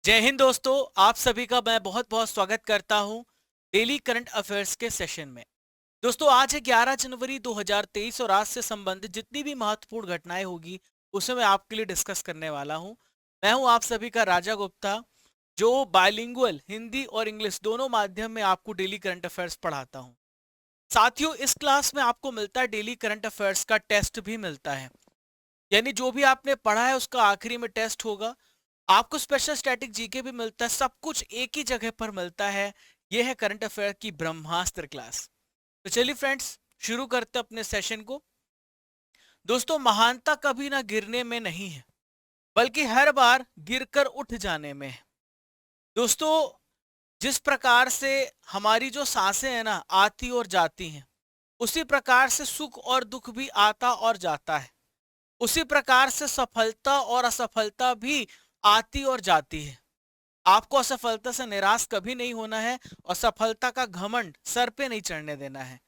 जय हिंद दोस्तों। आप सभी का मैं बहुत बहुत स्वागत करता हूं डेली करंट अफेयर्स के सेशन में। दोस्तों आज है 11 जनवरी 2023 और आज से संबंधित जितनी भी महत्वपूर्ण घटनाएं होगी उसे मैं आपके लिए डिस्कस करने वाला हूं। मैं हूं आप सभी का राजा गुप्ता, जो बाइलिंगुअल हिंदी और इंग्लिश दोनों माध्यम में आपको डेली करंट अफेयर्स पढ़ाता हूं। साथियों, इस क्लास में आपको मिलता है डेली करंट अफेयर्स का टेस्ट भी मिलता है, यानी जो भी आपने पढ़ा है उसका आखिरी में टेस्ट होगा। आपको स्पेशल स्टैटिक जीके भी मिलता है, सब कुछ एक ही जगह पर मिलता है। यह है करंट अफेयर की ब्रह्मास्त्र क्लास। तो चलिए फ्रेंड्स, शुरू करते हैं अपने सेशन को। दोस्तों, महानता कभी ना गिरने में नहीं है, बल्कि हर बार गिरकर उठ जाने में है। दोस्तों, जिस प्रकार से हमारी जो सांसें हैं ना आती और जाती हैं, उसी प्रकार से सुख और दुख भी आता और जाता है। उसी प्रकार से सफलता और असफलता भी आती और जाती है। आपको असफलता से निराश कभी नहीं होना है और सफलता का घमंड सर पे नहीं चढ़ने देना है।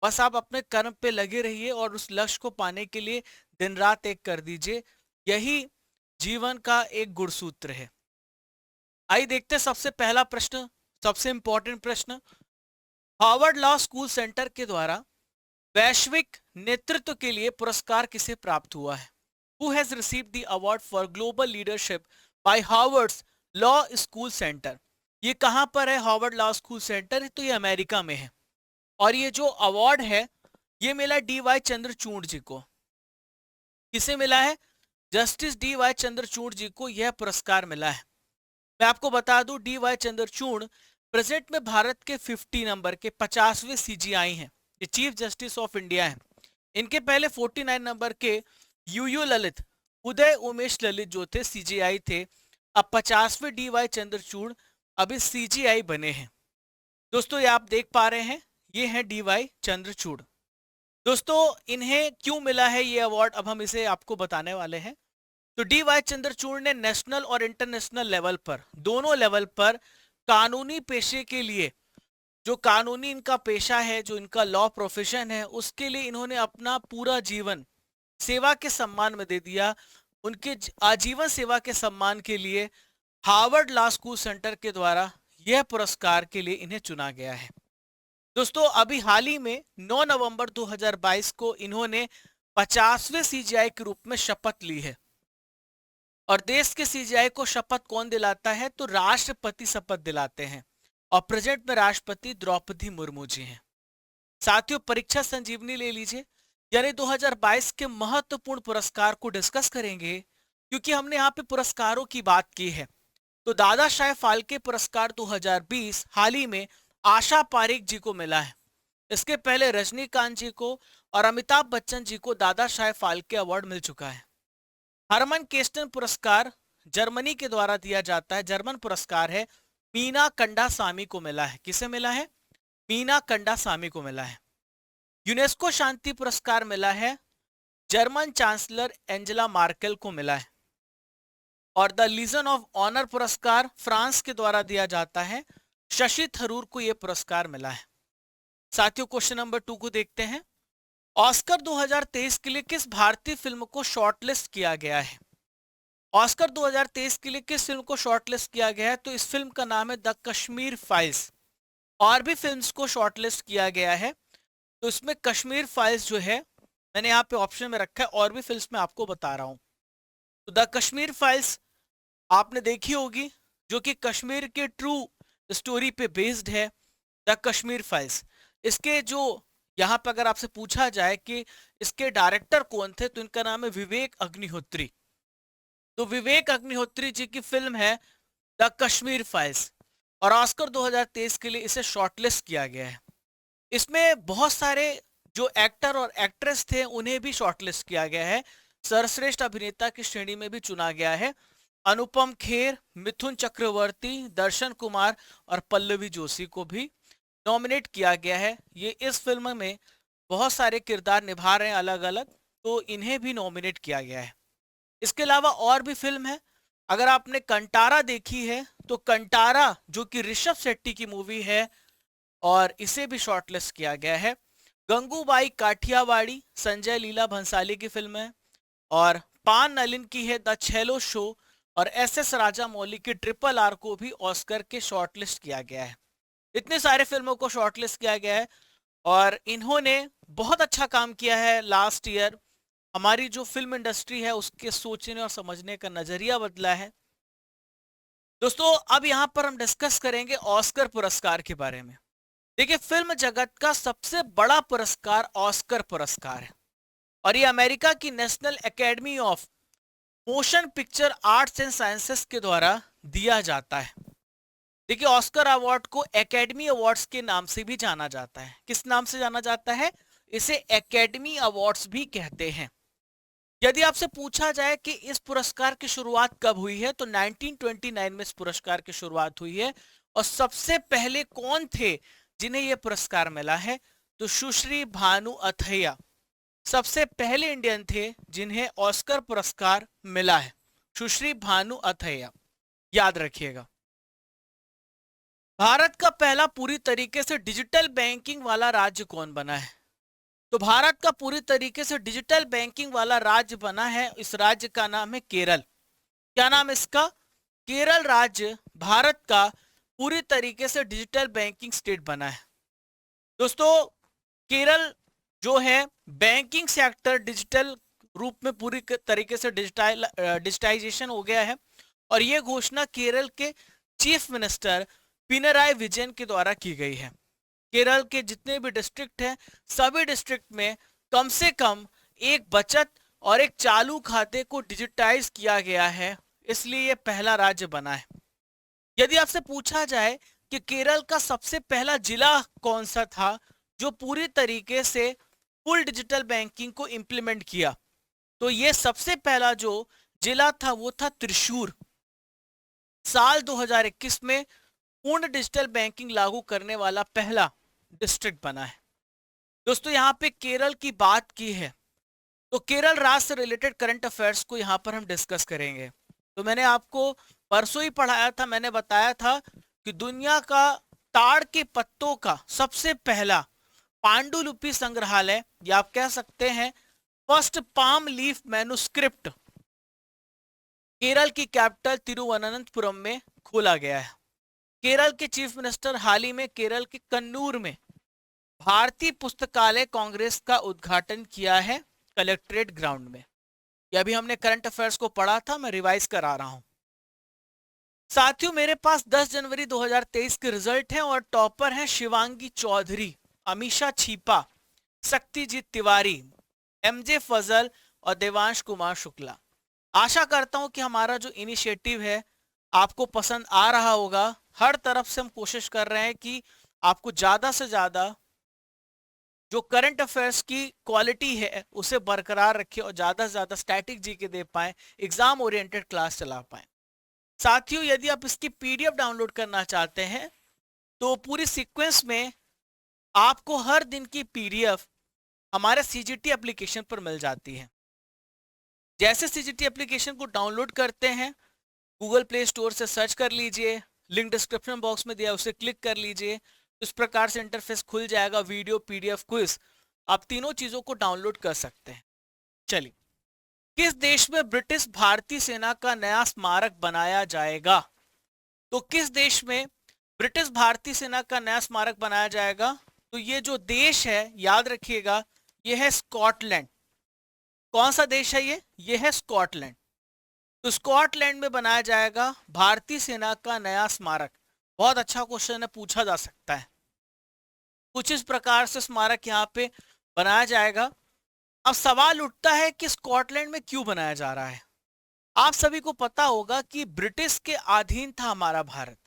बस आप अपने कर्म पे लगे रहिए और उस लक्ष्य को पाने के लिए दिन रात एक कर दीजिए। यही जीवन का एक गुणसूत्र है। आइए देखते हैं सबसे पहला प्रश्न, सबसे इंपॉर्टेंट प्रश्न। हार्वर्ड लॉ स्कूल सेंटर के द्वारा वैश्विक नेतृत्व के लिए पुरस्कार किसे प्राप्त हुआ है? Who has received the award for global leadership by Harvard's Law School Center? ये कहां पर है? हार्वर्ड लॉ स्कूल सेंटर, तो ये अमेरिका में है। और ये जो अवार्ड है ये मिला डी वाई चंद्रचूड़ जी को। किसे मिला है? जस्टिस डी वाई चंद्रचूड़ जी को यह पुरस्कार मिला है। मैं आपको बता दूं, डी वाई चंद्रचूड़ प्रेजेंट में भारत के 50 नंबर के 50वें सीजीआई हैं। ये चीफ जस्टिस ऑफ इंडिया हैं। इनके पहले 49 नंबर के यूयू ललित, उदय उमेश ललित जो थे सीजीआई थे। अब 50वें डी वाई चंद्रचूड़ अभी सीजीआई बने हैं। दोस्तों, ये आप देख पा रहे हैं, ये है डी वाई चंद्रचूड़। दोस्तों, इन्हें क्यों मिला है ये अवार्ड, अब हम इसे आपको बताने वाले हैं। तो डी वाई चंद्रचूड़ ने नेशनल और इंटरनेशनल लेवल पर, दोनों लेवल पर कानूनी पेशे के लिए, जो कानूनी इनका पेशा है, जो इनका लॉ प्रोफेशन है, उसके लिए इन्होंने अपना पूरा जीवन सेवा के सम्मान में दे दिया। उनके आजीवन सेवा के सम्मान के लिए हार्वर्ड लॉ स्कूल सेंटर के द्वारा यह पुरस्कार के लिए इन्हें चुना गया है। दोस्तों, अभी हाल ही में 9 नवंबर 2022 को इन्होंने 50वें सीजीआई के रूप में शपथ ली है। और देश के सीजीआई को शपथ कौन दिलाता है? तो राष्ट्रपति शपथ दिलाते हैं। और प्रेजेंट में राष्ट्रपति द्रौपदी मुर्मू जी हैं। साथियों, परीक्षा संजीवनी ले लीजिए, यानी 2022 के महत्वपूर्ण पुरस्कार को डिस्कस करेंगे, क्योंकि हमने यहाँ पे पुरस्कारों की बात की है। तो दादा साहेब फाल्के पुरस्कार 2020 हाल ही में आशा पारेख जी को मिला है। इसके पहले रजनीकांत जी को और अमिताभ बच्चन जी को दादा साहेब फाल्के अवार्ड मिल चुका है। हरमन केस्टन पुरस्कार जर्मनी के द्वारा दिया जाता है, जर्मन पुरस्कार है। मीना कंडासामी को मिला है। किसे मिला है? मीना कंडासामी को मिला है। यूनेस्को शांति पुरस्कार मिला है, जर्मन चांसलर एंजेला मार्केल को मिला है। और द लीजन ऑफ ऑनर पुरस्कार फ्रांस के द्वारा दिया जाता है, शशि थरूर को यह पुरस्कार मिला है। साथियों, क्वेश्चन नंबर 2 को देखते हैं। ऑस्कर 2023 के लिए किस भारतीय फिल्म को शॉर्टलिस्ट किया गया है? ऑस्कर 2023 के लिए किस फिल्म को शॉर्टलिस्ट किया गया है? तो इस फिल्म का नाम है द कश्मीर फाइल्स। और भी फिल्म्स को शॉर्टलिस्ट किया गया है, तो इसमें कश्मीर फाइल्स जो है, मैंने यहाँ पे ऑप्शन में रखा है, और भी फिल्म्स मैं आपको बता रहा हूँ। तो द कश्मीर फाइल्स आपने देखी होगी, जो कि कश्मीर के ट्रू स्टोरी पे बेस्ड है। द कश्मीर फाइल्स, इसके जो यहाँ पे अगर आपसे पूछा जाए कि इसके डायरेक्टर कौन थे, तो इनका नाम है विवेक अग्निहोत्री। तो विवेक अग्निहोत्री जी की फिल्म है द कश्मीर फाइल्स, और ऑस्कर 2023 के लिए इसे शॉर्टलिस्ट किया गया है। इसमें बहुत सारे जो एक्टर और एक्ट्रेस थे उन्हें भी शॉर्टलिस्ट किया गया है। सर्वश्रेष्ठ अभिनेता की श्रेणी में भी चुना गया है। अनुपम खेर, मिथुन चक्रवर्ती, दर्शन कुमार और पल्लवी जोशी को भी नॉमिनेट किया गया है। ये इस फिल्म में बहुत सारे किरदार निभा रहे हैं अलग अलग, तो इन्हें भी नॉमिनेट किया गया है। इसके अलावा और भी फिल्म है। अगर आपने कंटारा देखी है, तो कंटारा जो कि ऋषभ शेट्टी की मूवी है, और इसे भी शॉर्टलिस्ट किया गया है। गंगूबाई काठियावाड़ी संजय लीला भंसाली की फिल्म है। और पान नलिन की है द छेलो शो, और SS राजामौली की RRR को भी ऑस्कर के शॉर्टलिस्ट किया गया है। इतने सारे फिल्मों को शॉर्टलिस्ट किया गया है और इन्होंने बहुत अच्छा काम किया है लास्ट ईयर। हमारी जो फिल्म इंडस्ट्री है उसके सोचने और समझने का नजरिया बदला है। दोस्तों अब यहां पर हम डिस्कस करेंगे ऑस्कर पुरस्कार के बारे में। देखिए, फिल्म जगत का सबसे बड़ा पुरस्कार ऑस्कर पुरस्कार है और ये अमेरिका की national academy of motion picture arts and sciences के द्वारा दिया जाता है। देखिए, ऑस्कर अवार्ड को एकेडमी अवार्ड्स के नाम से भी जाना जाता है। किस नाम से जाना जाता है? इसे एकेडमी अवार्ड्स भी कहते हैं। यदि आपसे पूछा जाए कि इस पुरस्कार की शुरुआत कब हुई है, तो 1929 में इस पुरस्कार की शुरुआत हुई है। और सबसे पहले कौन थे जिन्हें यह पुरस्कार मिला है? तो सुश्री भानु अथैया सबसे पहले इंडियन थे जिन्हें ऑस्कर पुरस्कार मिला है। सुश्री भानु अथैया, याद रखिएगा। भारत का पहला पूरी तरीके से डिजिटल बैंकिंग वाला राज्य कौन बना है? तो भारत का पूरी तरीके से डिजिटल बैंकिंग वाला राज्य बना है, इस राज्य का नाम है केरल। क्या नाम इसका? केरल राज्य भारत का पूरी तरीके से डिजिटल बैंकिंग स्टेट बना है। दोस्तों, केरल जो है बैंकिंग सेक्टर डिजिटल रूप में पूरी तरीके से डिजिटाइजेशन हो गया है और यह घोषणा केरल के चीफ मिनिस्टर पिनराई विजयन के द्वारा की गई है। केरल के जितने भी डिस्ट्रिक्ट हैं, सभी डिस्ट्रिक्ट में कम से कम एक बचत और एक चालू खाते को डिजिटाइज किया गया है, इसलिए यह पहला राज्य बना है। यदि आपसे पूछा जाए कि केरल का सबसे पहला जिला कौन सा था जो पूरी तरीके से फुल डिजिटल बैंकिंग को इंप्लीमेंट किया, तो यह सबसे पहला जो जिला था वो था त्रिशूर। साल 2021 में पूर्ण डिजिटल बैंकिंग लागू करने वाला पहला डिस्ट्रिक्ट बना है। दोस्तों, यहां पे केरल की बात की है तो केरल राज्य से रिलेटेड करंट अफेयर्स को यहां पर हम डिस्कस करेंगे। तो मैंने आपको परसों ही पढ़ाया था, मैंने बताया था कि दुनिया का ताड़ के पत्तों का सबसे पहला पांडुलिपि संग्रहालय, या आप कह सकते हैं first palm leaf manuscript, Kerala की कैपिटल तिरुवनंतपुरम में खोला गया है। केरल के चीफ मिनिस्टर हाल ही में केरल के कन्नूर में भारतीय पुस्तकालय कांग्रेस का उद्घाटन किया है कलेक्ट्रेट ग्राउंड में। यह भी हमने करंट अफेयर्स को पढ़ा था, मैं रिवाइज करा रहा हूं। साथियों, मेरे पास 10 जनवरी 2023 के रिजल्ट हैं और टॉपर हैं शिवांगी चौधरी, अमीशा छीपा, शक्तिजीत तिवारी, MJ फजल और देवांश कुमार शुक्ला। आशा करता हूं कि हमारा जो इनिशिएटिव है आपको पसंद आ रहा होगा। हर तरफ से हम कोशिश कर रहे हैं कि आपको ज्यादा से ज्यादा जो करंट अफेयर्स की क्वालिटी है उसे बरकरार रखें और ज्यादा से ज्यादा स्टैटिक जीके दे पाए, एग्जाम ओरिएंटेड क्लास चला पाए। साथियों, यदि आप इसकी PDF डाउनलोड करना चाहते हैं तो पूरी सीक्वेंस में आपको हर दिन की PDF हमारे CGT एप्लीकेशन पर मिल जाती है। जैसे CGT एप्लीकेशन को डाउनलोड करते हैं, गूगल प्ले स्टोर से सर्च कर लीजिए, लिंक डिस्क्रिप्शन बॉक्स में दिया उसे क्लिक कर लीजिए, इस प्रकार से इंटरफेस खुल जाएगा। वीडियो, PDF, क्विज, आप तीनों चीजों को डाउनलोड कर सकते हैं। चलिए, किस देश में ब्रिटिश भारतीय सेना का नया स्मारक बनाया जाएगा? तो किस देश में ब्रिटिश भारतीय सेना का नया स्मारक बनाया जाएगा? तो ये जो देश है, याद रखिएगा, ये है स्कॉटलैंड। कौन सा देश है ये? ये है स्कॉटलैंड। तो स्कॉटलैंड में बनाया जाएगा भारतीय सेना का नया स्मारक। बहुत अच्छा क्वेश्चन है, पूछा जा सकता है। कुछ इस प्रकार से स्मारक यहाँ पे बनाया जाएगा। अब सवाल उठता है कि स्कॉटलैंड में क्यों बनाया जा रहा है? आप सभी को पता होगा कि ब्रिटिश के अधीन था हमारा भारत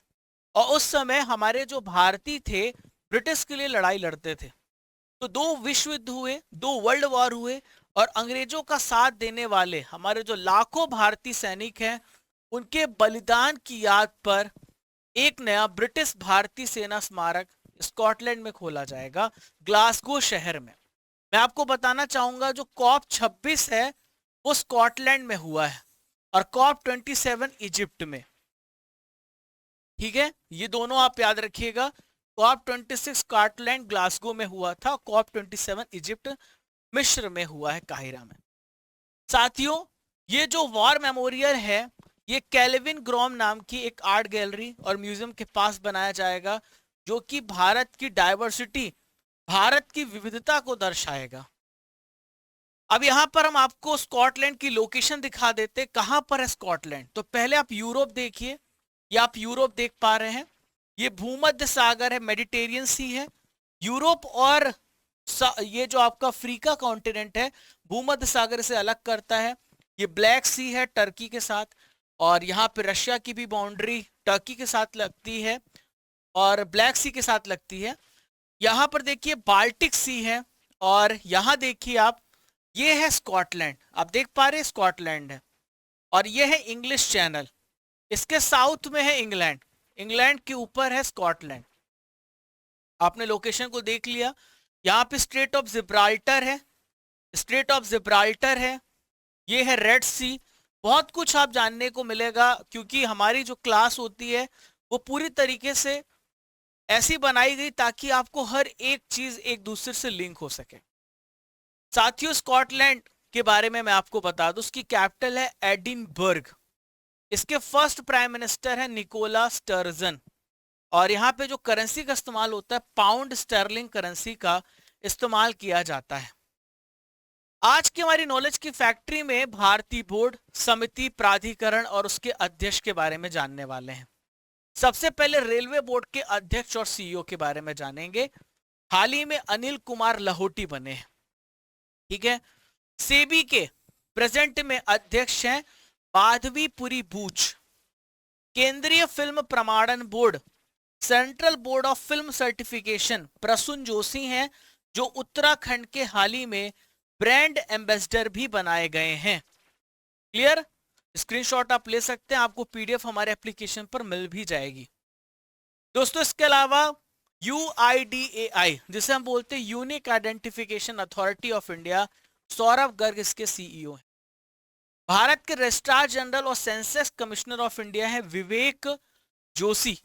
और उस समय हमारे जो भारतीय थे ब्रिटिश के लिए लड़ाई लड़ते थे। तो 2 विश्व युद्ध हुए, 2 वर्ल्ड वॉर हुए और अंग्रेजों का साथ देने वाले हमारे जो लाखों भारतीय सैनिक हैं उनके बलिदान की याद पर एक नया ब्रिटिश भारतीय सेना स्मारक स्कॉटलैंड में खोला जाएगा, ग्लासगो शहर में। मैं आपको बताना चाहूंगा जो COP26 है वो स्कॉटलैंड में हुआ है और COP27 इजिप्ट में। ठीक है, ये दोनों आप याद रखिएगा। COP26 स्कॉटलैंड ग्लासगो में हुआ था, COP27 इजिप्ट मिस्र में हुआ है, काहिरा में। साथियों, ये जो वॉर मेमोरियल है ये केल्विन ग्रोम नाम की एक आर्ट गैलरी और म्यूजियम के पास बनाया जाएगा, जो कि भारत की डाइवर्सिटी, भारत की विविधता को दर्शाएगा। अब यहां पर हम आपको स्कॉटलैंड की लोकेशन दिखा देते, कहां पर है स्कॉटलैंड। तो पहले आप यूरोप देखिए, या आप यूरोप देख पा रहे हैं, ये भूमध्य सागर है, मेडिटेरियन सी है। यूरोप और ये जो आपका अफ्रीका कॉन्टिनेंट है, भूमध्य सागर से अलग करता है। ये ब्लैक सी है टर्की के साथ, और यहाँ पे रशिया की भी बाउंड्री टर्की के साथ लगती है और ब्लैक सी के साथ लगती है। यहाँ पर देखिए बाल्टिक सी है, और यहाँ देखिए आप, ये है स्कॉटलैंड, आप देख पा रहे हैं स्कॉटलैंड है, और ये है इंग्लिश चैनल, इसके साउथ में है इंग्लैंड, इंग्लैंड के ऊपर है स्कॉटलैंड। आपने लोकेशन को देख लिया। यहाँ पे स्ट्रेट ऑफ जिब्राल्टर है, स्ट्रेट ऑफ जिब्राल्टर है, ये है रेड सी। बहुत कुछ आप जानने को मिलेगा, क्योंकि हमारी जो क्लास होती है वो पूरी तरीके से ऐसी बनाई गई ताकि आपको हर एक चीज एक दूसरे से लिंक हो सके। साथियों, स्कॉटलैंड के बारे में मैं आपको बता दूं, उसकी कैपिटल है एडिनबर्ग, इसके फर्स्ट प्राइम मिनिस्टर है निकोला स्टर्जन, और यहाँ पे जो करेंसी का इस्तेमाल होता है, पाउंड स्टर्लिंग करेंसी का इस्तेमाल किया जाता है। आज की हमारी नॉलेज की फैक्ट्री में भारतीय बोर्ड, समिति, प्राधिकरण और उसके अध्यक्ष के बारे में जानने वाले हैं। सबसे पहले रेलवे बोर्ड के अध्यक्ष और सीईओ के बारे में जानेंगे। हाल ही में अनिल कुमार लाहोटी बने हैं, ठीक है। सेबी के प्रेजेंट में अध्यक्ष हैं माधवीपुरी बूच। केंद्रीय फिल्म प्रमाणन board, central board of film certification, Prasoon Joshi हैं, जो उत्तराखंड के हाल ही में ब्रांड एम्बेसडर भी बनाए गए हैं। क्लियर? स्क्रीनशॉट आप ले सकते हैं, आपको पीडीएफ हमारे एप्लीकेशन पर मिल भी जाएगी। दोस्तों, इसके अलावा UIDAI, जिसे हम बोलते हैं unique identification authority of India, Saurabh Garg इसके सीईओ हैं। भारत के रजिस्ट्रार जनरल और सेंसस कमिश्नर ऑफ इंडिया है विवेक जोशी।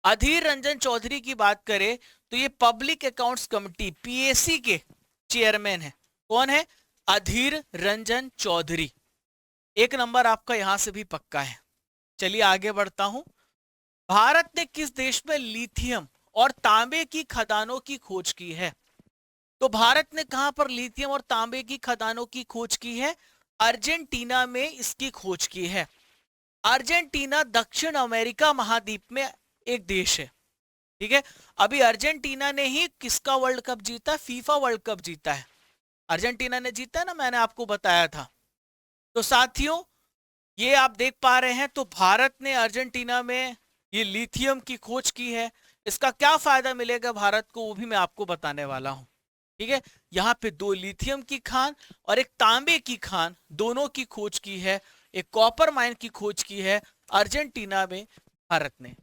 अधीर रंजन चौधरी की बात करें तो ये पब्लिक अकाउंट्स कमेटी PAC के चेयरमैन है। कौन है? अधीर रंजन चौधरी। एक नंबर आपका यहां से भी पक्का है। चलिए आगे बढ़ता हूं। भारत ने किस देश में लिथियम और तांबे की खदानों की खोज की है? तो भारत ने कहां पर लिथियम और तांबे की खदानों की खोज की है? अर्जेंटीना में इसकी खोज की है। अर्जेंटीना दक्षिण अमेरिका महाद्वीप में एक देश है, ठीक है। अभी अर्जेंटीना ने ही किसका वर्ल्ड कप जीता? फीफा वर्ल्ड कप जीता है, अर्जेंटीना ने जीता ना, मैंने आपको बताया था। तो साथियों, ये आप देख पा रहे हैं, तो भारत ने अर्जेंटीना में ये लिथियम की खोज की है। इसका क्या फायदा मिलेगा भारत को, वो भी मैं आपको बताने वाला हूं, ठीक है। यहाँ पे 2 लिथियम की खान और एक तांबे की खान, दोनों की खोज की है। एक कॉपर माइन की खोज की है अर्जेंटीना में भारत ने।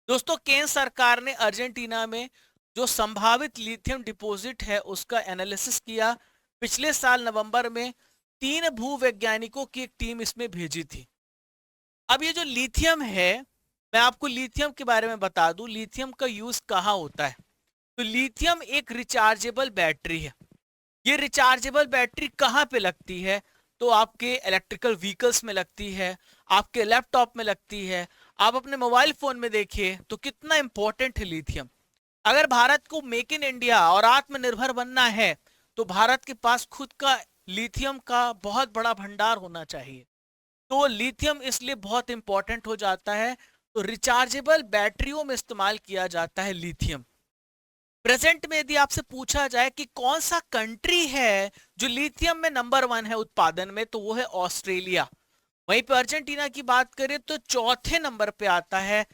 दोस्तों, केंद्र सरकार ने अर्जेंटीना में जो संभावित लिथियम डिपॉजिट है उसका एनालिसिस किया। पिछले साल नवंबर में 3 भूवैज्ञानिकों की एक टीम इसमें भेजी थी। अब ये जो लिथियम है, मैं आपको लिथियम के बारे में बता दूं, लिथियम का यूज कहाँ होता है। तो लिथियम एक रिचार्जेबल बैटरी है। ये रिचार्जेबल बैटरी कहाँ पे लगती है? तो आपके इलेक्ट्रिकल व्हीकल्स में लगती है, आपके लैपटॉप में लगती है, आप अपने मोबाइल फोन में देखिए तो कितना इंपॉर्टेंट है लिथियम। अगर भारत को मेक इन इंडिया और आत्मनिर्भर बनना है तो भारत के पास खुद का लिथियम का बहुत बड़ा भंडार होना चाहिए। तो लिथियम इसलिए बहुत इंपॉर्टेंट हो जाता है। तो रिचार्जेबल बैटरियों में इस्तेमाल किया जाता है लिथियम। प्रेजेंट में यदि आपसे पूछा जाए कि कौन सा कंट्री है जो लिथियम में नंबर 1 है उत्पादन में, तो वो है ऑस्ट्रेलिया। वहीं पे अर्जेंटीना की बात करें तो चौथे नंबर पे आता है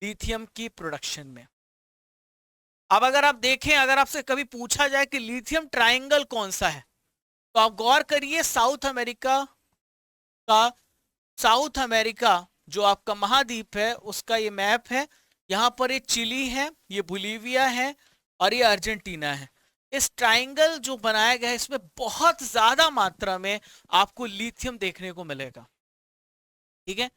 लिथियम की प्रोडक्शन में। अब अगर आप देखें, अगर आपसे कभी पूछा जाए कि लिथियम ट्रायंगल कौन सा है, तो आप गौर करिए, साउथ अमेरिका का, साउथ अमेरिका जो आपका महाद्वीप है उसका ये मैप है। यहां पर ये चिली है, ये बोलीविया है और ये अर्जेंटीना है। इस ट्रायंगल जो बनाया गया है इसमें बहुत ज्यादा मात्रा में आपको लिथियम देखने को मिलेगा, ठीक है।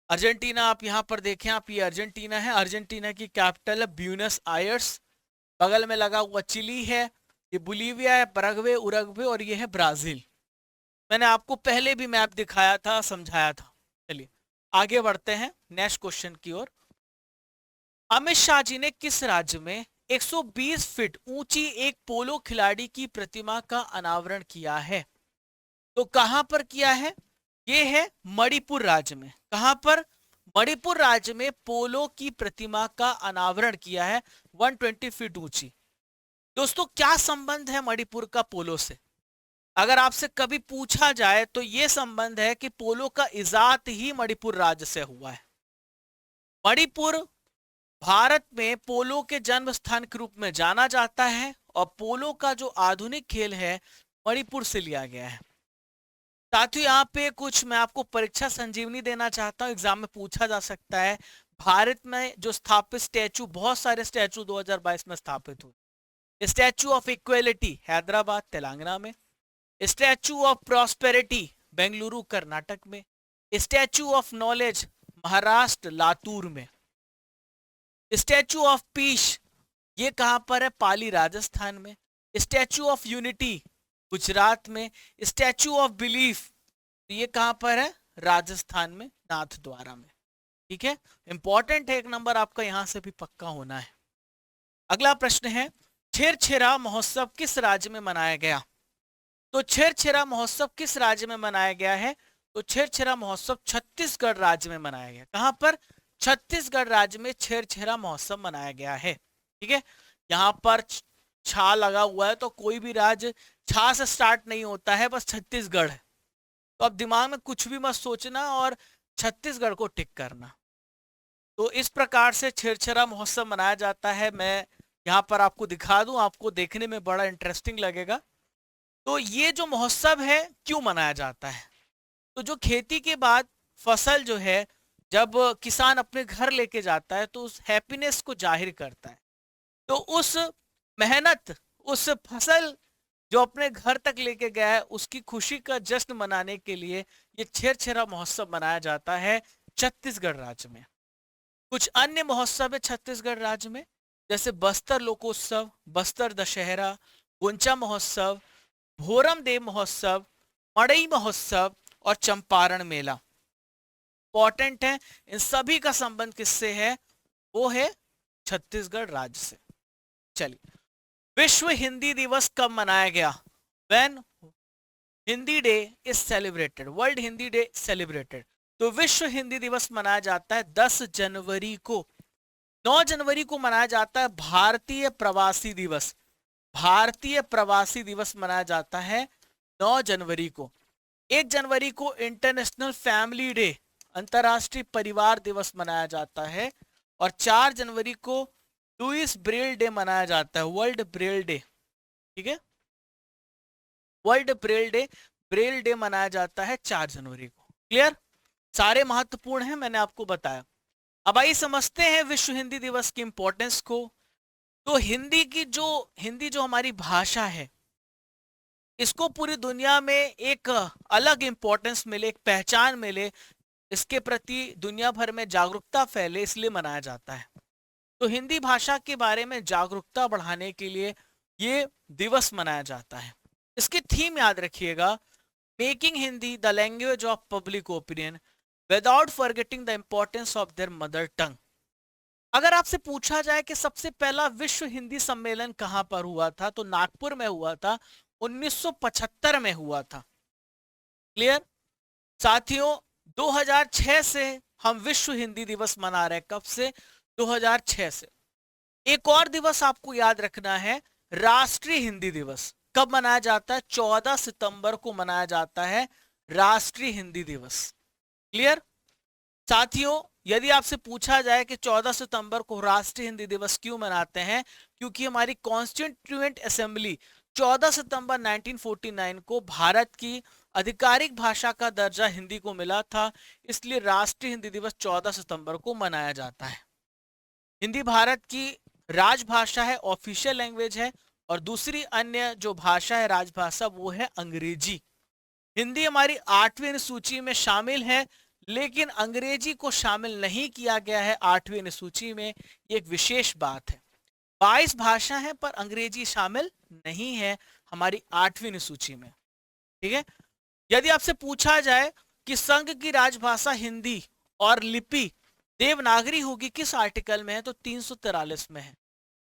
अर्जेंटीना आप यहां पर देखें, आप ये अर्जेंटीना है, अर्जेंटीना की कैपिटल है ब्यूनस आयर्स। बगल में लगा हुआ चिली है, ये बोलीविया है, पैराग्वे, उरुग्वे और ये है ब्राजील। मैंने आपको पहले भी मैप दिखाया था, समझाया था। चलिए आगे बढ़ते हैं नेक्स्ट क्वेश्चन की ओर। अमित शाह जी ने किस राज्य में 120 फीट ऊंची एक पोलो खिलाड़ी की प्रतिमा का अनावरण किया है? तो कहां पर किया है? ये है मणिपुर राज्य में। कहां पर? मणिपुर राज्य में पोलो की प्रतिमा का अनावरण किया है, 120 फीट ऊंची। दोस्तों क्या संबंध है मणिपुर का पोलो से? अगर आपसे कभी पूछा जाए तो यह संबंध है कि पोलो का इजाद ही मणिपुर राज्य से हुआ है। मणिपुर भारत में पोलो के जन्म स्थान के रूप में जाना जाता है और पोलो का जो आधुनिक खेल है मणिपुर से लिया गया है। साथ ही यहाँ पे कुछ मैं आपको परीक्षा संजीवनी देना चाहता हूँ, एग्जाम में पूछा जा सकता है। भारत में जो स्थापित स्टैचू, बहुत सारे स्टैचू 2022 में स्थापित हुए। Statue of equality Hyderabad Telangana में, statue of prosperity Bengaluru Karnataka में, statue of knowledge Maharashtra Latur में, स्टैचू ऑफ पीस ये कहां पर है? पाली राजस्थान में, स्टैचू ऑफ यूनिटी गुजरात में, स्टैचू ऑफ बिलीफ ये कहां पर है? राजस्थान में नाथद्वारा में। ठीक है, इंपॉर्टेंट है, एक नंबर आपका यहां से भी पक्का होना है। अगला प्रश्न है, छेरछेरा महोत्सव किस राज्य में मनाया गया? तो छेरछेरा महोत्सव किस राज्य में मनाया गया है? तो छेरछेरा महोत्सव छत्तीसगढ़ राज्य में मनाया गया। कहां पर? छत्तीसगढ़ राज्य में छेरछेरा महोत्सव मनाया गया है। ठीक है, यहां पर छा लगा हुआ है तो कोई भी राज्य छा से स्टार्ट नहीं होता है, बस छत्तीसगढ़ है। तो अब दिमाग में कुछ भी मत सोचना और छत्तीसगढ़ को टिक करना। तो इस प्रकार से छेरछेरा महोत्सव मनाया जाता है। मैं यहाँ पर आपको दिखा दूं, आपको देखने में बड़ा इंटरेस्टिंग लगेगा। तो ये जो महोत्सव है क्यों मनाया जाता है? तो जो खेती के बाद फसल जो है जब किसान अपने घर लेके जाता है तो उस हैप्पीनेस को जाहिर करता है। तो उस मेहनत, उस फसल जो अपने घर तक लेके गया है उसकी खुशी का जश्न मनाने के लिए ये छेरछेरा महोत्सव मनाया जाता है छत्तीसगढ़ राज्य में। कुछ अन्य महोत्सव है छत्तीसगढ़ राज्य में, जैसे बस्तर लोकोत्सव, बस्तर दशहरा, गुंचा महोत्सव, भोरम देव महोत्सव, मड़ई महोत्सव और चंपारण मेला। इंपॉर्टेंट है, इन सभी का संबंध किससे है? वो है छत्तीसगढ़ राज्य से। चलिए, विश्व हिंदी दिवस कब मनाया गया? When Hindi day is celebrated, world Hindi day celebrated. तो विश्व हिंदी दिवस मनाया जाता है 10 जनवरी को। 9 जनवरी को मनाया जाता है भारतीय प्रवासी दिवस। भारतीय प्रवासी दिवस मनाया जाता है 9 जनवरी को। 1 जनवरी को इंटरनेशनल फैमिली डे, अंतरराष्ट्रीय परिवार दिवस मनाया जाता है। और 4 जनवरी को लुइस ब्रेल डे मनाया जाता है, वर्ल्ड ब्रेल डे। ठीक है, वर्ल्ड ब्रेल डे मनाया जाता है 4 जनवरी को। क्लियर? सारे महत्वपूर्ण हैं, मैंने आपको बताया। अब आइए समझते हैं विश्व हिंदी दिवस की इंपॉर्टेंस को। तो हिंदी जो हमारी भाषा है, इसको पूरी दुनिया में एक अलग इंपॉर्टेंस मिले, एक पहचान मिले, इसके प्रति दुनिया भर में जागरूकता फैले, इसलिए मनाया जाता है। तो हिंदी भाषा के बारे में जागरूकता बढ़ाने के लिए ये दिवस मनाया जाता है। इसकी थीम याद रखिएगा, making Hindi the language of public opinion without forgetting the importance of their mother tongue. अगर आपसे पूछा जाए कि सबसे पहला विश्व हिंदी सम्मेलन कहां पर हुआ था, तो नागपुर में हुआ था, 1975 में हुआ था। क्लियर? साथियों, 2006 से हम विश्व हिंदी दिवस मना रहे हैं। कब से? 2006 से। एक और दिवस आपको याद रखना है, राष्ट्रीय हिंदी दिवस। कब मनाया जाता है? 14 सितंबर को मनाया जाता है राष्ट्रीय हिंदी दिवस। क्लियर? साथियों, यदि आपसे पूछा जाए कि 14 सितंबर को राष्ट्रीय हिंदी दिवस क्यों मनाते हैं, क्योंकि हमारी कॉन्स्टिट्यूएंट असेंबली 14 सितंबर 1949 को भारत की आधिकारिक भाषा का दर्जा हिंदी को मिला था, इसलिए राष्ट्रीय हिंदी दिवस 14 सितंबर को मनाया जाता है। हिंदी भारत की राजभाषा है, ऑफिशियल लैंग्वेज है, और दूसरी अन्य जो भाषा है राजभाषा वो है अंग्रेजी। हिंदी हमारी 8वीं अनुसूची में शामिल है, लेकिन अंग्रेजी को शामिल नहीं किया गया है 8वीं अनुसूची में। ये एक विशेष बात है। 22 भाषा है पर अंग्रेजी शामिल नहीं है हमारी 8वीं अनुसूची में। ठीक है, यदि आपसे पूछा जाए कि संघ की राजभाषा हिंदी और लिपि देवनागरी होगी, किस आर्टिकल में है, तो 343 में है।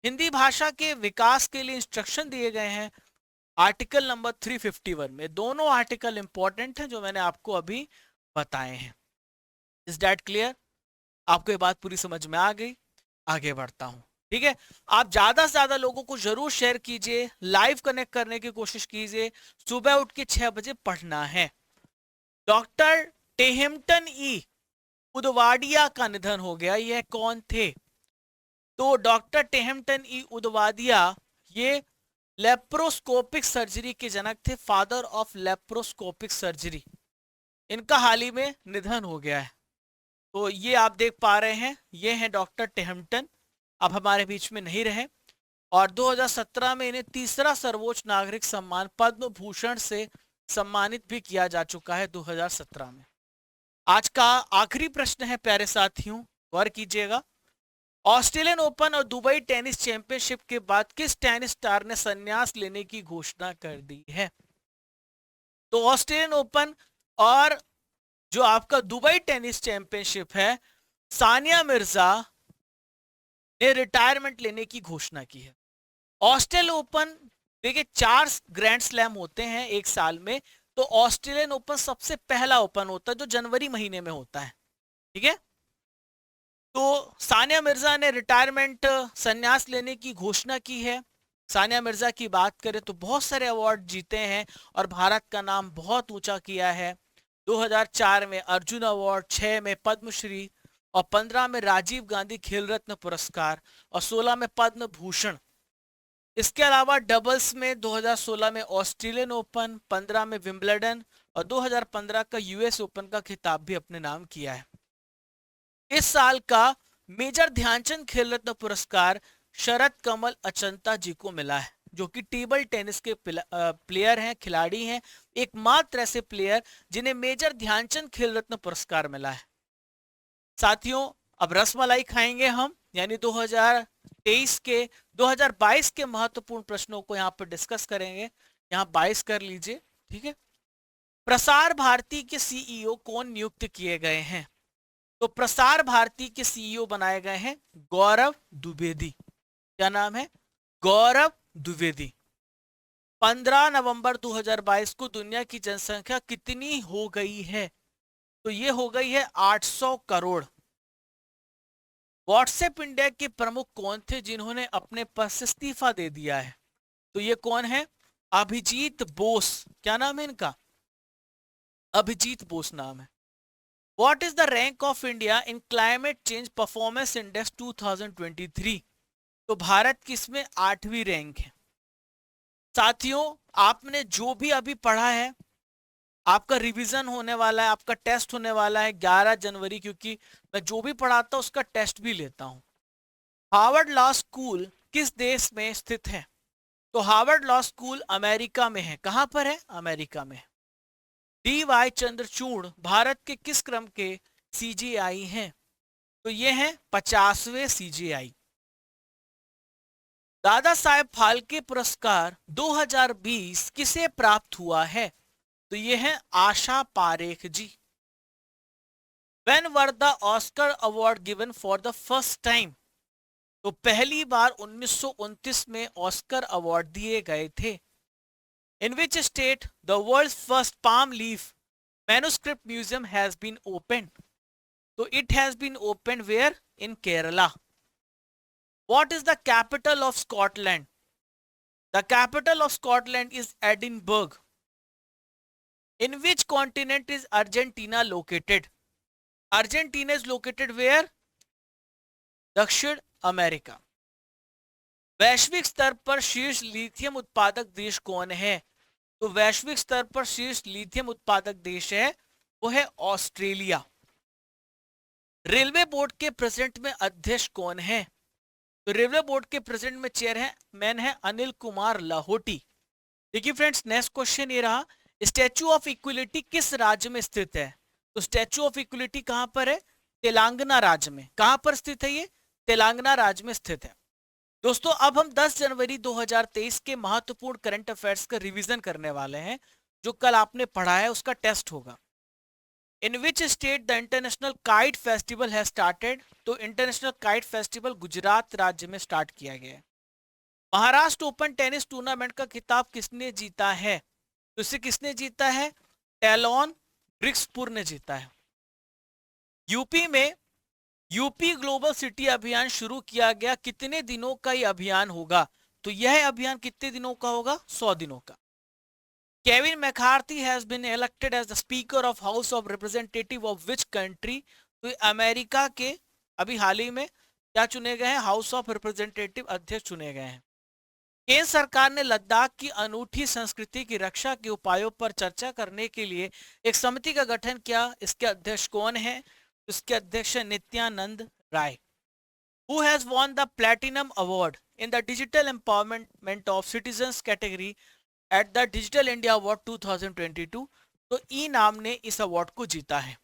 हिंदी भाषा के विकास के लिए इंस्ट्रक्शन दिए गए हैं आर्टिकल नंबर 351 में। दोनों आर्टिकल इंपॉर्टेंट हैं जो मैंने आपको अभी बताए हैं। Is that clear? आपको ये बात पूरी समझ में आ गई? आगे बढ़ता हूं, ठीक है। आप ज्यादा से ज्यादा लोगों को जरूर शेयर कीजिए, लाइव कनेक्ट करने की कोशिश कीजिए। सुबह उठ के 6 बजे पढ़ना है। डॉक्टर टेहमटन ई उदवाडिया का निधन हो गया। यह कौन थे? तो डॉक्टर टेहमटन ई उदवादिया ये लेप्रोस्कोपिक सर्जरी के जनक थे, फादर ऑफ लेप्रोस्कोपिक सर्जरी। इनका हाल ही में निधन हो गया है। तो ये आप देख पा रहे हैं, ये हैं डॉक्टर टेहमटन, अब हमारे बीच में नहीं रहे। और 2017 में इन्हें तीसरा सर्वोच्च नागरिक सम्मान पद्म भूषण से सम्मानित भी किया जा चुका है 2017 में। आज का आखिरी प्रश्न है प्यारे साथियों, गौर कीजिएगा। ऑस्ट्रेलियन ओपन और दुबई टेनिस चैंपियनशिप के बाद किस टेनिस स्टार ने संन्यास लेने की घोषणा कर दी है? तो ऑस्ट्रेलियन ओपन और जो आपका दुबई टेनिस चैंपियनशिप है, सानिया मिर्जा ने रिटायरमेंट लेने की घोषणा की है। ऑस्ट्रेलियन ओपन, देखिए 4 ग्रैंड स्लैम होते हैं एक साल में, तो ऑस्ट्रेलियन ओपन सबसे पहला ओपन होता है जो जनवरी महीने में होता है, ठीक है। तो सानिया मिर्जा ने रिटायरमेंट संन्यास लेने की घोषणा की है। सानिया मिर्जा की बात करें तो बहुत सारे अवार्ड जीते हैं और भारत का नाम बहुत ऊंचा किया है। 2004 में अर्जुन अवार्ड, 6 में पद्मश्री और 15 में राजीव गांधी खेल रत्न पुरस्कार और 16 में पद्म भूषण। इसके अलावा डबल्स में 2016 में ऑस्ट्रेलियन ओपन, 15 में विंबलडन और 2015 का यूएस ओपन का खिताब भी अपने नाम किया है। इस साल का मेजर ध्यानचंद खेल रत्न पुरस्कार शरद कमल अचंता जी को मिला है, जो कि टेबल टेनिस के प्लेयर हैं, खिलाड़ी हैं, एकमात्र ऐसे प्लेयर जिन्हें मेजर ध्यानचंद खेल रत्न पुरस्कार मिला है। साथियों, अब रसमलाई खाएंगे हम, यानी 2023 के 2022 के महत्वपूर्ण प्रश्नों को यहाँ पर डिस्कस करेंगे। यहाँ 22 कर लीजिए, ठीक है। प्रसार भारती के सीईओ कौन नियुक्त किए गए हैं? तो प्रसार भारती के सीईओ बनाए गए हैं गौरव द्विवेदी। क्या नाम है? गौरव द्विवेदी। 15 नवंबर 2022 को दुनिया की जनसंख्या कितनी हो गई है? तो ये हो गई है 800 करोड़। व्हाट्सएप इंडिया के प्रमुख कौन थे जिन्होंने अपने पद से इस्तीफा दे दिया है? तो ये कौन है? अभिजीत बोस। क्या नाम है इनका? अभिजीत बोस नाम है। What is the rank of India in Climate Change Performance Index 2023? तो भारत की इसमें 8वीं रैंक है। साथियों, आपने जो भी अभी पढ़ा है, आपका रिवीजन होने वाला है, आपका टेस्ट होने वाला है 11 जनवरी, क्योंकि मैं जो भी पढ़ाता हूं उसका टेस्ट भी लेता हूं। हार्वर्ड लॉ स्कूल किस देश में स्थित है? तो हार्वर्ड लॉ स्कूल अमेरिका में है। कहां पर है? अमेरिका में। डी वाई चंद्रचूड़ भारत के किस क्रम के सीजीआई हैं? तो ये हैं 50वें सीजीआई। दादा साहेब फाल्के पुरस्कार 2020 किसे प्राप्त हुआ है? तो ये है आशा पारेख जी। When were the Oscar award given for the first time? तो पहली बार 1929 में ऑस्कर अवार्ड दिए गए थे। In which state the world's first palm leaf manuscript museum has been opened? So it has been opened where? In Kerala. What is the capital of Scotland? The capital of Scotland is Edinburgh. In which continent is Argentina located? Argentina is located where? दक्षिण America. वैश्विक स्तर पर शीर्ष lithium उत्पादक देश कौन है? तो वैश्विक स्तर पर शीर्ष लिथियम उत्पादक देश है वो है ऑस्ट्रेलिया। रेलवे बोर्ड के प्रेसिडेंट में अध्यक्ष कौन है? तो रेलवे बोर्ड के प्रेसिडेंट में चेयरमैन है अनिल कुमार लाहोटी। देखिए फ्रेंड्स, नेक्स्ट क्वेश्चन ये रहा, स्टैचू ऑफ इक्वलिटी किस राज्य में स्थित है? तो स्टैचू ऑफ इक्वलिटी कहां पर है? तेलंगाना राज्य में। कहां पर स्थित है ये? तेलंगाना राज्य में स्थित है। दोस्तों, अब हम 10 जनवरी 2023 के महत्वपूर्ण करंट अफेयर्स का रिवीजन करने वाले हैं, जो कल आपने पढ़ा है उसका टेस्ट होगा। In which state the international kite festival है स्टार्टेड? तो इंटरनेशनल काइट फेस्टिवल गुजरात राज्य में स्टार्ट किया गया है। महाराष्ट्र ओपन टेनिस टूर्नामेंट का खिताब किसने जीता है? तो इसे किसने जीता है? टेलॉन ब्रिक्सपुर ने जीता है। यूपी में यूपी ग्लोबल सिटी अभियान शुरू किया गया, कितने दिनों का यह अभियान होगा? तो यह अभियान कितने दिनों का होगा? 100 दिनों का। Kevin McCarthy has been elected as the speaker of House of representative of which country? तो अमेरिका के अभी हाल ही में क्या चुने गए हैं? हाउस ऑफ रिप्रेजेंटेटिव अध्यक्ष चुने गए हैं। केंद्र सरकार ने लद्दाख की अनूठी संस्कृति की रक्षा के उपायों पर चर्चा करने के लिए एक समिति का गठन किया। इसके अध्यक्ष कौन है? इसके अध्यक्ष Nityanand Rai. Who has won the Platinum Award in the Digital Empowerment of Citizens category at the Digital India Award 2022? तो ई नाम ने इस अवार्ड को जीता है।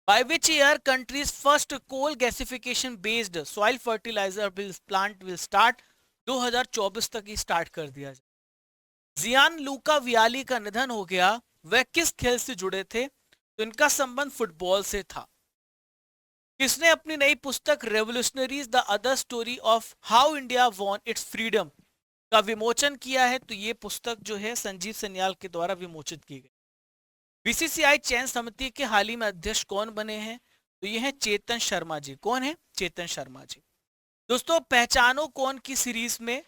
By which year country's first coal gasification based soil fertilizer plant will start? 2024 तक ही start कर दिया जाए। जियान लूका वियाली का निधन हो गया, वह किस खेल से जुड़े थे? तो इनका संबंध फुटबॉल से था। किसने अपनी नई पुस्तक revolutionaries the other story of how India won it's freedom का विमोचन किया है? तो ये पुस्तक जो है संजीव सन्याल के द्वारा विमोचित की गई। बीसीसीआई चयन समिति के हाल ही में अध्यक्ष कौन बने हैं? तो ये है चेतन शर्मा जी। कौन है? चेतन शर्मा जी। दोस्तों, पहचानो कौन की सीरीज में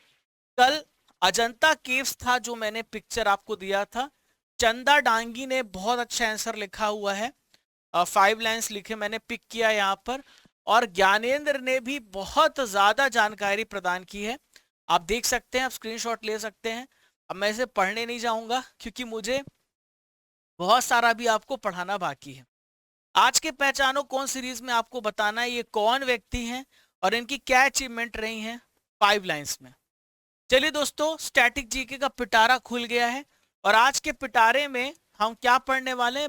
कल अजंता केव्स था, जो मैंने पिक्चर आपको दिया था। चंदा डांगी ने बहुत अच्छा आंसर लिखा हुआ है, 5 लाइन्स लिखे मैंने, पिक किया यहाँ पर। और ज्ञानेंद्र ने भी बहुत ज्यादा जानकारी प्रदान की है, आप देख सकते हैं, आप स्क्रीनशॉट ले सकते हैं। अब मैं इसे पढ़ने नहीं जाऊंगा क्योंकि मुझे बहुत सारा भी आपको पढ़ाना बाकी है। आज के पहचानो कौन सीरीज में आपको बताना है ये कौन व्यक्ति हैं और इनकी क्या अचीवमेंट रही हैं 5 लाइन्स में। चलिए दोस्तों, स्टैटिक जीके का पिटारा खुल गया है और आज के पिटारे में हम क्या पढ़ने वाले हैं?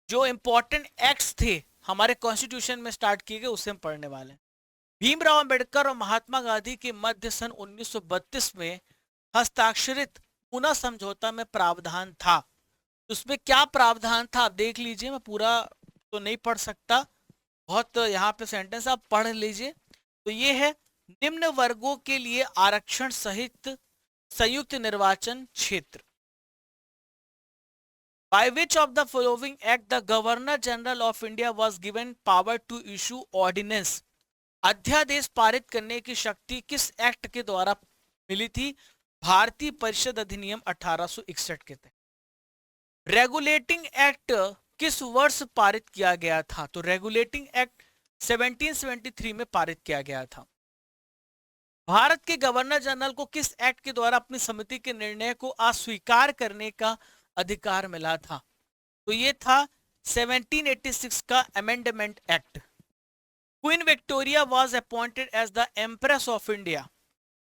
जो इंपॉर्टेंट एक्ट्स थे हमारे कॉन्स्टिट्यूशन में स्टार्ट किए गए उसे हम पढ़ने वाले हैं। भीमराव अंबेडकर और महात्मा गांधी के मध्य सन 1932 में हस्ताक्षरित पुनः समझौता में प्रावधान था। उसमें क्या प्रावधान था आप देख लीजिए, मैं पूरा तो नहीं पढ़ सकता, बहुत यहाँ पे सेंटेंस आप पढ़ लीजिए। तो ये है, निम्न वर्गों के लिए आरक्षण सहित संयुक्त निर्वाचन क्षेत्र। By which of the following act the Governor General of India was given power to issue ordinance? अध्यादेश पारित करने की शक्ति किस एक्ट के द्वारा मिली थी? भारतीय परिषद अधिनियम 1861 के तहत। रेगुलेटिंग एक्ट किस वर्ष पारित किया गया था? तो रेगुलेटिंग एक्ट 1773 में पारित किया गया था। भारत के गवर्नर जनरल को किस एक्ट के द्वारा अपनी समिति के निर्णय को अस्वीकार करने का अधिकार मिला था? तो ये था 1786 का amendment act. Queen Victoria was appointed as the empress of India,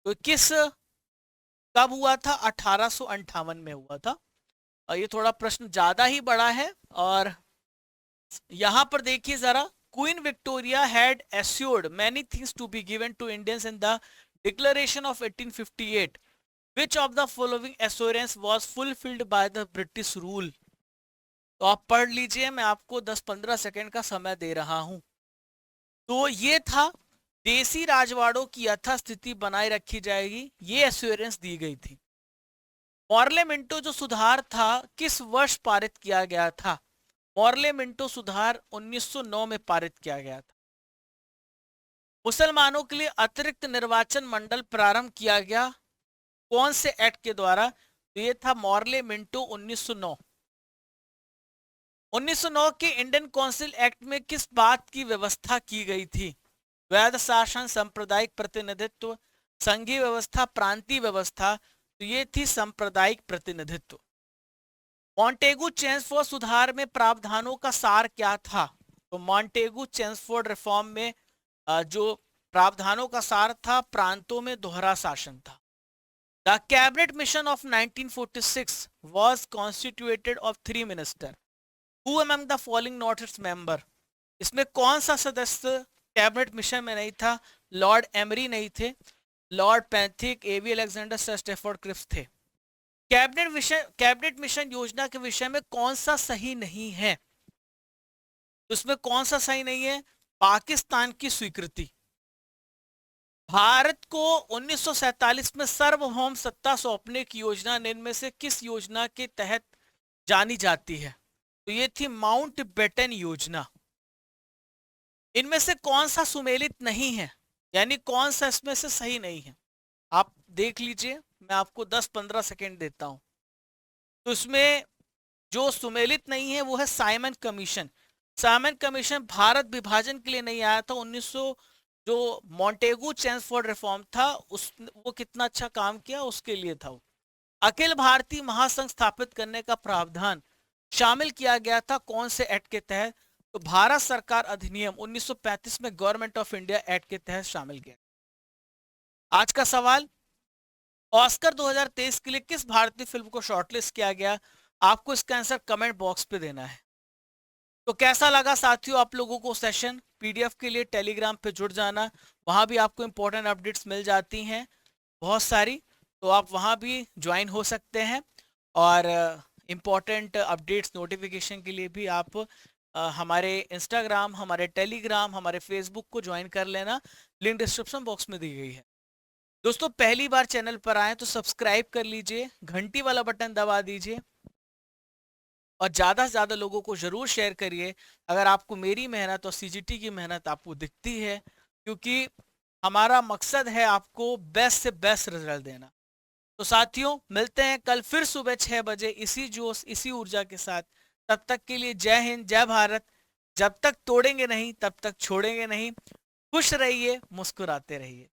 तो किस कब हुआ था? 1858 में हुआ था। और ये थोड़ा प्रश्न ज्यादा ही बड़ा है और यहां पर देखिए जरा, Queen Victoria had assured many things to be given to Indians in the declaration of 1858। Which of the following assurance was fulfilled by the British rule? तो आप पढ़ लीजिए, मैं आपको 10-15 सेकेंड का समय दे रहा हूं। तो ये था, देसी राजवाड़ों की यथास्थिति बनाए रखी जाएगी, ये एश्योरेंस दी गई थी। मॉर्लेमेंटो जो सुधार था किस वर्ष पारित किया गया था? मॉर्लेमेंटो सुधार 1909 में पारित किया गया था। मुसलमानों के लिए अतिरिक्त निर्वाचन मंडल प्रारंभ किया गया कौन से एक्ट के द्वारा? तो ये था मॉर्लेमेंटो 1909। 1909 के इंडियन काउंसिल एक्ट में किस बात की व्यवस्था की गई थी? वैध शासन, सांप्रदायिक प्रतिनिधित्व, संघीय व्यवस्था, प्रांतीय व्यवस्था। तो ये थी सांप्रदायिक प्रतिनिधित्व। मॉन्टेगू चेम्सफोर्ड सुधार में प्रावधानों का सार क्या था? तो मॉन्टेगू चेम्सफोर्ड रिफॉर्म में जो प्रावधानों का सार था, प्रांतों में दोहरा शासन था। The cabinet mission of 1946 was constituted of 3 ministers. Who among the following not its member? इसमें कौन सा सदस्य कैबिनेट मिशन में नहीं था? लॉर्ड एमरी नहीं थे, लॉर्ड पैंथिक, एवी अलेक्जेंडर, सर स्टेफोर्ड क्रिप्स थे। कैबिनेट मिशन योजना के विषय में कौन सा सही नहीं है? तो उसमें कौन सा सही नहीं है? पाकिस्तान की स्वीकृति। भारत को 1947 में सार्वभौम सत्ता सौंपने की योजना निम्न में से किस योजना के तहत जानी जाती है? तो ये थी माउंट बेटन योजना। इनमें से कौन सा सुमेलित नहीं है, यानी कौन सा इसमें से सही नहीं है? आप देख लीजिए, मैं आपको 10-15 सेकेंड देता हूं। तो इसमें जो सुमेलित नहीं है वो है Simon commission. Simon commission Bharat विभाजन के लिए नहीं आया था। 1900 जो मॉन्टेगू चैम्सफोर्ड रिफॉर्म था उस वो कितना अच्छा काम किया उसके लिए था वो। अखिल भारतीय महासंघ स्थापित करने का प्रावधान शामिल किया गया था कौन से एक्ट के तहत? तो भारत सरकार अधिनियम 1935 में गवर्नमेंट ऑफ इंडिया एक्ट के तहत शामिल किया। आज का सवाल, ऑस्कर 2023 के लिए किस भारतीय फिल्म को शॉर्टलिस्ट किया गया? आपको इसका आंसर कमेंट बॉक्स पे देना है। तो कैसा लगा साथियों आप लोगों को सेशन? पीडीएफ के लिए टेलीग्राम पे जुड़ जाना, वहां भी आपको इंपॉर्टेंट अपडेट्स मिल जाती हैं बहुत सारी, तो आप वहां भी ज्वाइन हो सकते हैं। और इंपॉर्टेंट अपडेट्स नोटिफिकेशन के लिए भी आप हमारे इंस्टाग्राम, हमारे टेलीग्राम, हमारे फेसबुक को ज्वाइन कर लेना, लिंक डिस्क्रिप्शन बॉक्स में दी गई है। दोस्तों पहली बार चैनल पर आए तो सब्सक्राइब कर लीजिए, घंटी वाला बटन दबा दीजिए और ज्यादा से ज्यादा लोगों को जरूर शेयर करिए अगर आपको मेरी मेहनत और सीजीटी की मेहनत आपको दिखती है, क्योंकि हमारा मकसद है आपको बेस्ट से बेस्ट रिजल्ट देना। तो साथियों मिलते हैं कल फिर सुबह 6 बजे इसी जोश इसी ऊर्जा के साथ। तब तक के लिए जय हिंद, जय भारत। जब तक तोड़ेंगे नहीं तब तक छोड़ेंगे नहीं। खुश रहिए, मुस्कुराते रहिए।